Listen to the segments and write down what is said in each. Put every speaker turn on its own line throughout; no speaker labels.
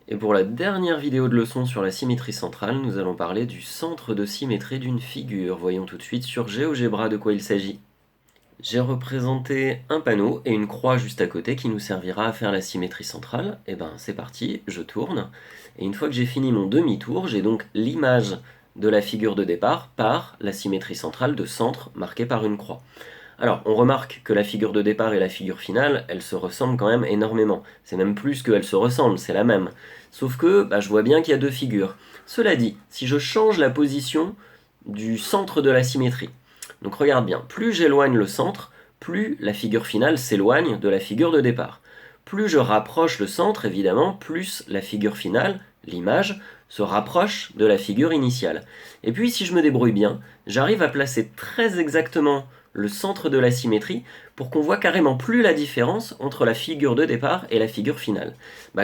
Et pour la dernière vidéo de leçon sur la symétrie centrale, nous allons parler du centre de symétrie d'une figure. Voyons tout de suite sur GeoGebra de quoi il s'agit. J'ai représenté un panneau et une croix juste à côté qui nous servira à faire la symétrie centrale. Et ben c'est parti, je tourne. Et une fois que j'ai fini mon demi-tour, j'ai donc l'image de la figure de départ par la symétrie centrale de centre marquée par une croix. Alors, on remarque que la figure de départ et la figure finale, elles se ressemblent quand même énormément. C'est même plus qu'elles se ressemblent, c'est la même. Sauf que je vois bien qu'il y a deux figures. Cela dit, si je change la position du centre de la symétrie, donc regarde bien, plus j'éloigne le centre, plus la figure finale s'éloigne de la figure de départ. Plus je rapproche le centre, évidemment, plus la figure finale, l'image, se rapproche de la figure initiale. Et puis si je me débrouille bien, j'arrive à placer très exactement le centre de la symétrie pour qu'on voit carrément plus la différence entre la figure de départ et la figure finale.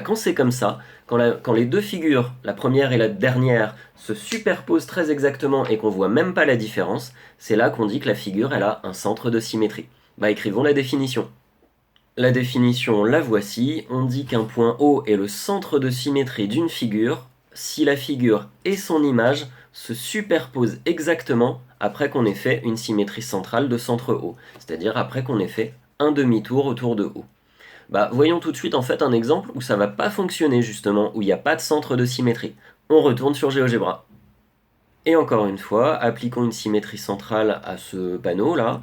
Quand c'est comme ça, quand les deux figures, la première et la dernière, se superposent très exactement et qu'on voit même pas la différence, c'est là qu'on dit que la figure elle a un centre de symétrie. Écrivons la définition. La définition, la voici. On dit qu'un point O est le centre de symétrie d'une figure si la figure et son image se superposent exactement après qu'on ait fait une symétrie centrale de centre O, c'est-à-dire après qu'on ait fait un demi-tour autour de O. Voyons tout de suite en fait un exemple où ça va pas fonctionner justement, où il n'y a pas de centre de symétrie. On retourne sur GeoGebra. Et encore une fois, appliquons une symétrie centrale à ce panneau là,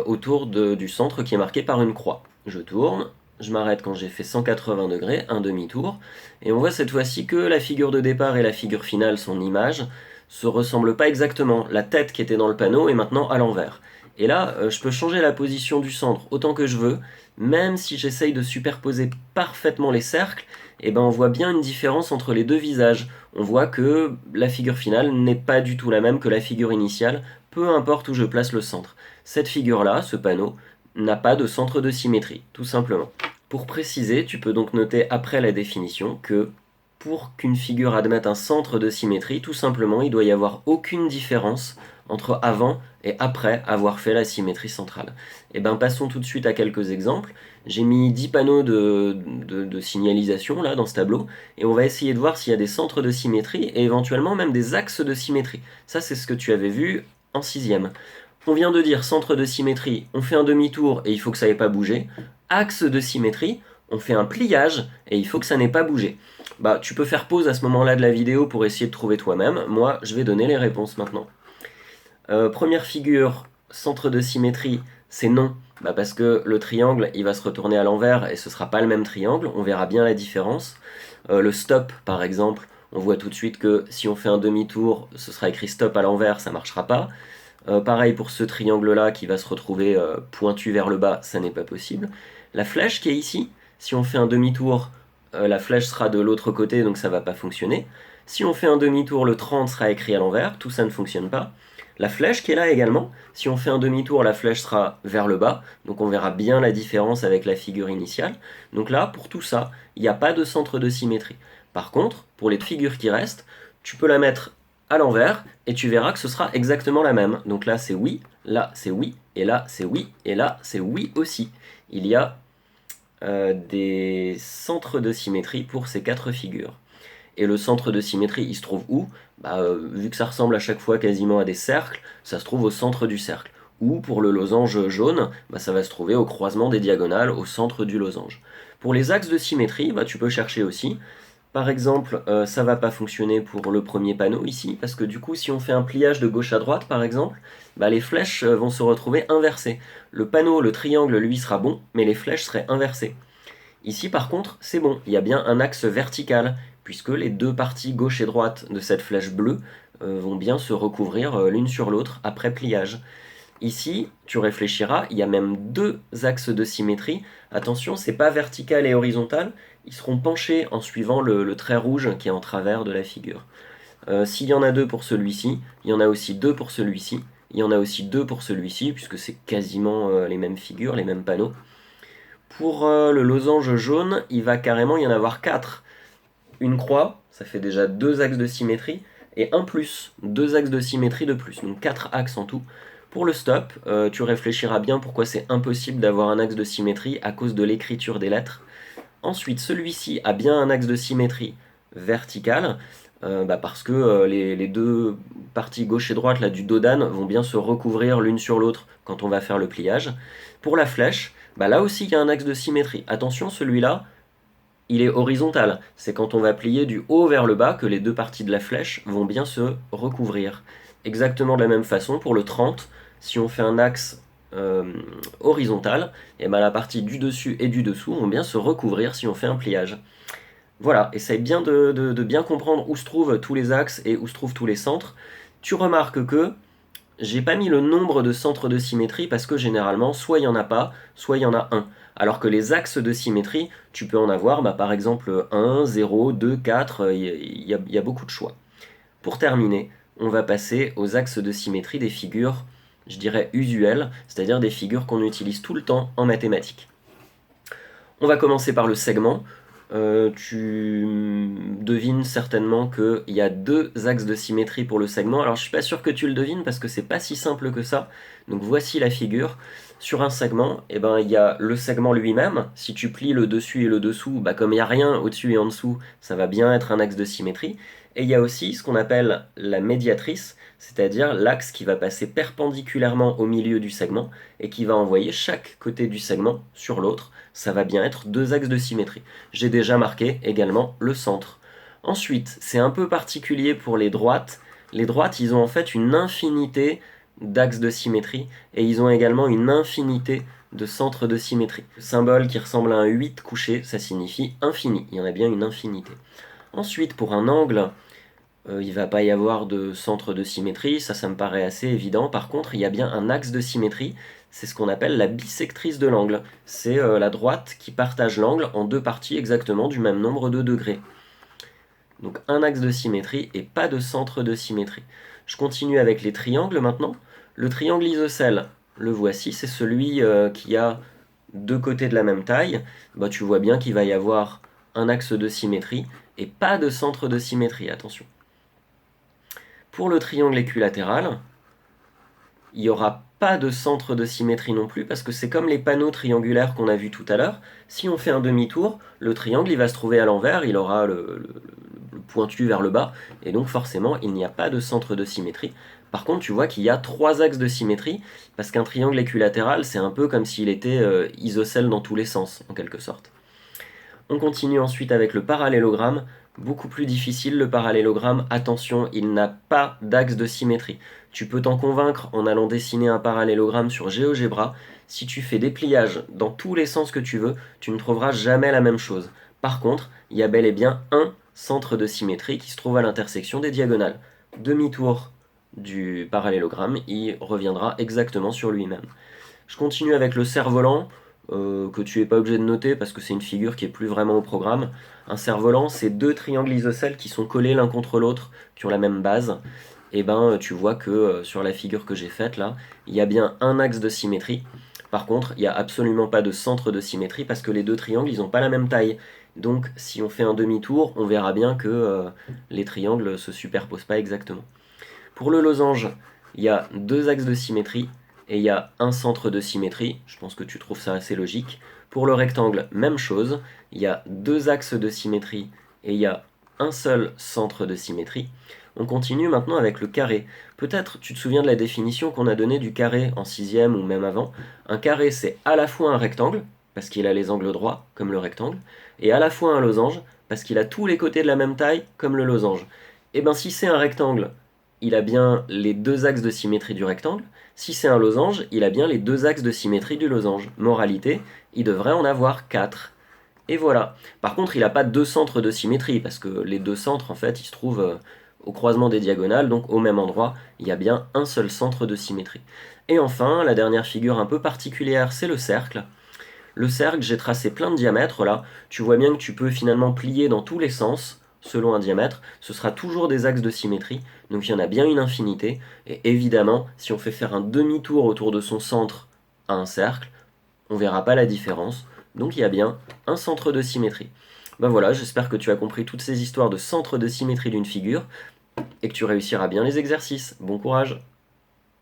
autour du centre qui est marqué par une croix. Je tourne, je m'arrête quand j'ai fait 180 degrés, un demi-tour, et on voit cette fois-ci que la figure de départ et la figure finale, son image, se ressemblent pas exactement. La tête qui était dans le panneau est maintenant à l'envers. Et là, je peux changer la position du centre autant que je veux, même si j'essaye de superposer parfaitement les cercles, on voit bien une différence entre les deux visages. On voit que la figure finale n'est pas du tout la même que la figure initiale, peu importe où je place le centre. Cette figure-là, ce panneau, n'a pas de centre de symétrie, tout simplement. Pour préciser, tu peux donc noter après la définition que pour qu'une figure admette un centre de symétrie, tout simplement, il doit y avoir aucune différence entre avant et après avoir fait la symétrie centrale. Passons tout de suite à quelques exemples. J'ai mis 10 panneaux de signalisation là dans ce tableau, et on va essayer de voir s'il y a des centres de symétrie et éventuellement même des axes de symétrie. Ça, c'est ce que tu avais vu en sixième. On vient de dire centre de symétrie, on fait un demi-tour et il faut que ça n'ait pas bougé. Axe de symétrie, on fait un pliage et il faut que ça n'ait pas bougé. Tu peux faire pause à ce moment-là de la vidéo pour essayer de trouver toi-même. Moi, je vais donner les réponses maintenant. Première figure, centre de symétrie, c'est non. Parce que le triangle, il va se retourner à l'envers et ce sera pas le même triangle. On verra bien la différence. Le stop, par exemple, on voit tout de suite que si on fait un demi-tour, ce sera écrit stop à l'envers, ça marchera pas. Pareil pour ce triangle-là qui va se retrouver pointu vers le bas, ça n'est pas possible. La flèche qui est ici, si on fait un demi-tour, la flèche sera de l'autre côté, donc ça va pas fonctionner. Si on fait un demi-tour, le 30 sera écrit à l'envers, tout ça ne fonctionne pas. La flèche qui est là également, si on fait un demi-tour, la flèche sera vers le bas, donc on verra bien la différence avec la figure initiale. Donc là, pour tout ça, il n'y a pas de centre de symétrie. Par contre, pour les figures qui restent, tu peux la mettre à l'envers et tu verras que ce sera exactement la même. Donc là c'est oui, là c'est oui, et là c'est oui, et là c'est oui aussi. Il y a des centres de symétrie pour ces quatre figures. Et le centre de symétrie, il se trouve où vu que ça ressemble à chaque fois quasiment à des cercles, ça se trouve au centre du cercle. Ou pour le losange jaune, ça va se trouver au croisement des diagonales, au centre du losange. Pour les axes de symétrie, tu peux chercher aussi. Par exemple, ça va pas fonctionner pour le premier panneau ici, parce que du coup, si on fait un pliage de gauche à droite, par exemple, les flèches vont se retrouver inversées. Le panneau, le triangle, lui, sera bon, mais les flèches seraient inversées. Ici, par contre, c'est bon, il y a bien un axe vertical, puisque les deux parties gauche et droite de cette flèche bleue vont bien se recouvrir l'une sur l'autre après pliage. Ici, tu réfléchiras, il y a même deux axes de symétrie. Attention, c'est pas vertical et horizontal, ils seront penchés en suivant le trait rouge qui est en travers de la figure. S'il y en a deux pour celui-ci, il y en a aussi deux pour celui-ci, il y en a aussi deux pour celui-ci, puisque c'est quasiment les mêmes figures, les mêmes panneaux. Pour le losange jaune, il va carrément y en avoir quatre. Une croix, ça fait déjà deux axes de symétrie, et un plus, deux axes de symétrie de plus, donc quatre axes en tout. Pour le stop, tu réfléchiras bien pourquoi c'est impossible d'avoir un axe de symétrie à cause de l'écriture des lettres. Ensuite, celui-ci a bien un axe de symétrie, verticale, parce que les deux parties gauche et droite là, du dos d'âne vont bien se recouvrir l'une sur l'autre quand on va faire le pliage. Pour la flèche, là aussi il y a un axe de symétrie. Attention, celui-là, il est horizontal. C'est quand on va plier du haut vers le bas que les deux parties de la flèche vont bien se recouvrir. Exactement de la même façon, pour le 30, si on fait un axe horizontal, et la partie du dessus et du dessous vont bien se recouvrir si on fait un pliage. Voilà, essaye bien de bien comprendre où se trouvent tous les axes et où se trouvent tous les centres. Tu remarques que j'ai pas mis le nombre de centres de symétrie parce que généralement, soit il n'y en a pas, soit il y en a un. Alors que les axes de symétrie, tu peux en avoir par exemple 1, 0, 2, 4, il y a beaucoup de choix. Pour terminer, on va passer aux axes de symétrie des figures, je dirais usuelles, c'est-à-dire des figures qu'on utilise tout le temps en mathématiques. On va commencer par le segment. Tu devines certainement qu'il y a deux axes de symétrie pour le segment. Alors je suis pas sûr que tu le devines parce que c'est pas si simple que ça. Donc voici la figure. Sur un segment, il y a le segment lui-même. Si tu plies le dessus et le dessous, comme il n'y a rien au-dessus et en dessous, ça va bien être un axe de symétrie. Et il y a aussi ce qu'on appelle la médiatrice, c'est-à-dire l'axe qui va passer perpendiculairement au milieu du segment et qui va envoyer chaque côté du segment sur l'autre. Ça va bien être deux axes de symétrie. J'ai déjà marqué également le centre. Ensuite, c'est un peu particulier pour les droites. Les droites, ils ont en fait une infinité d'axes de symétrie et ils ont également une infinité de centres de symétrie. Le symbole qui ressemble à un 8 couché, ça signifie infini. Il y en a bien une infinité. Ensuite, pour un angle, il ne va pas y avoir de centre de symétrie, ça me paraît assez évident. Par contre, il y a bien un axe de symétrie, c'est ce qu'on appelle la bisectrice de l'angle. C'est la droite qui partage l'angle en deux parties exactement du même nombre de degrés. Donc un axe de symétrie et pas de centre de symétrie. Je continue avec les triangles maintenant. Le triangle isocèle, le voici, c'est celui qui a deux côtés de la même taille. Tu vois bien qu'il va y avoir un axe de symétrie et pas de centre de symétrie, attention. Pour le triangle équilatéral, il n'y aura pas de centre de symétrie non plus, parce que c'est comme les panneaux triangulaires qu'on a vus tout à l'heure. Si on fait un demi-tour, le triangle il va se trouver à l'envers, il aura le pointu vers le bas, et donc forcément il n'y a pas de centre de symétrie. Par contre, tu vois qu'il y a trois axes de symétrie, parce qu'un triangle équilatéral, c'est un peu comme s'il était isocèle dans tous les sens, en quelque sorte. On continue ensuite avec le parallélogramme. Beaucoup plus difficile le parallélogramme. Attention, il n'a pas d'axe de symétrie. Tu peux t'en convaincre en allant dessiner un parallélogramme sur GeoGebra. Si tu fais des pliages dans tous les sens que tu veux, tu ne trouveras jamais la même chose. Par contre, il y a bel et bien un centre de symétrie qui se trouve à l'intersection des diagonales. Demi-tour du parallélogramme, il reviendra exactement sur lui-même. Je continue avec le cerf-volant. Que tu n'es pas obligé de noter parce que c'est une figure qui est plus vraiment au programme. Un cerf-volant, c'est deux triangles isocèles qui sont collés l'un contre l'autre, qui ont la même base. Et tu vois que sur la figure que j'ai faite là, il y a bien un axe de symétrie. Par contre, il n'y a absolument pas de centre de symétrie parce que les deux triangles, ils n'ont pas la même taille. Donc, si on fait un demi-tour, on verra bien que les triangles ne se superposent pas exactement. Pour le losange, il y a deux axes de symétrie et il y a un centre de symétrie. Je pense que tu trouves ça assez logique. Pour le rectangle, même chose. Il y a deux axes de symétrie et il y a un seul centre de symétrie. On continue maintenant avec le carré. Peut-être tu te souviens de la définition qu'on a donnée du carré en 6e ou même avant. Un carré, c'est à la fois un rectangle, parce qu'il a les angles droits, comme le rectangle, et à la fois un losange, parce qu'il a tous les côtés de la même taille, comme le losange. Et si c'est un rectangle, il a bien les deux axes de symétrie du rectangle. Si c'est un losange, il a bien les deux axes de symétrie du losange. Moralité, il devrait en avoir 4. Et voilà. Par contre, il n'a pas deux centres de symétrie, parce que les deux centres, en fait, ils se trouvent au croisement des diagonales, donc au même endroit, il y a bien un seul centre de symétrie. Et enfin, la dernière figure un peu particulière, c'est le cercle. Le cercle, j'ai tracé plein de diamètres là. Tu vois bien que tu peux finalement plier dans tous les sens selon un diamètre. Ce sera toujours des axes de symétrie, donc il y en a bien une infinité. Et évidemment, si on fait faire un demi-tour autour de son centre à un cercle, on verra pas la différence. Donc il y a bien un centre de symétrie. Voilà, j'espère que tu as compris toutes ces histoires de centre de symétrie d'une figure et que tu réussiras bien les exercices. Bon courage!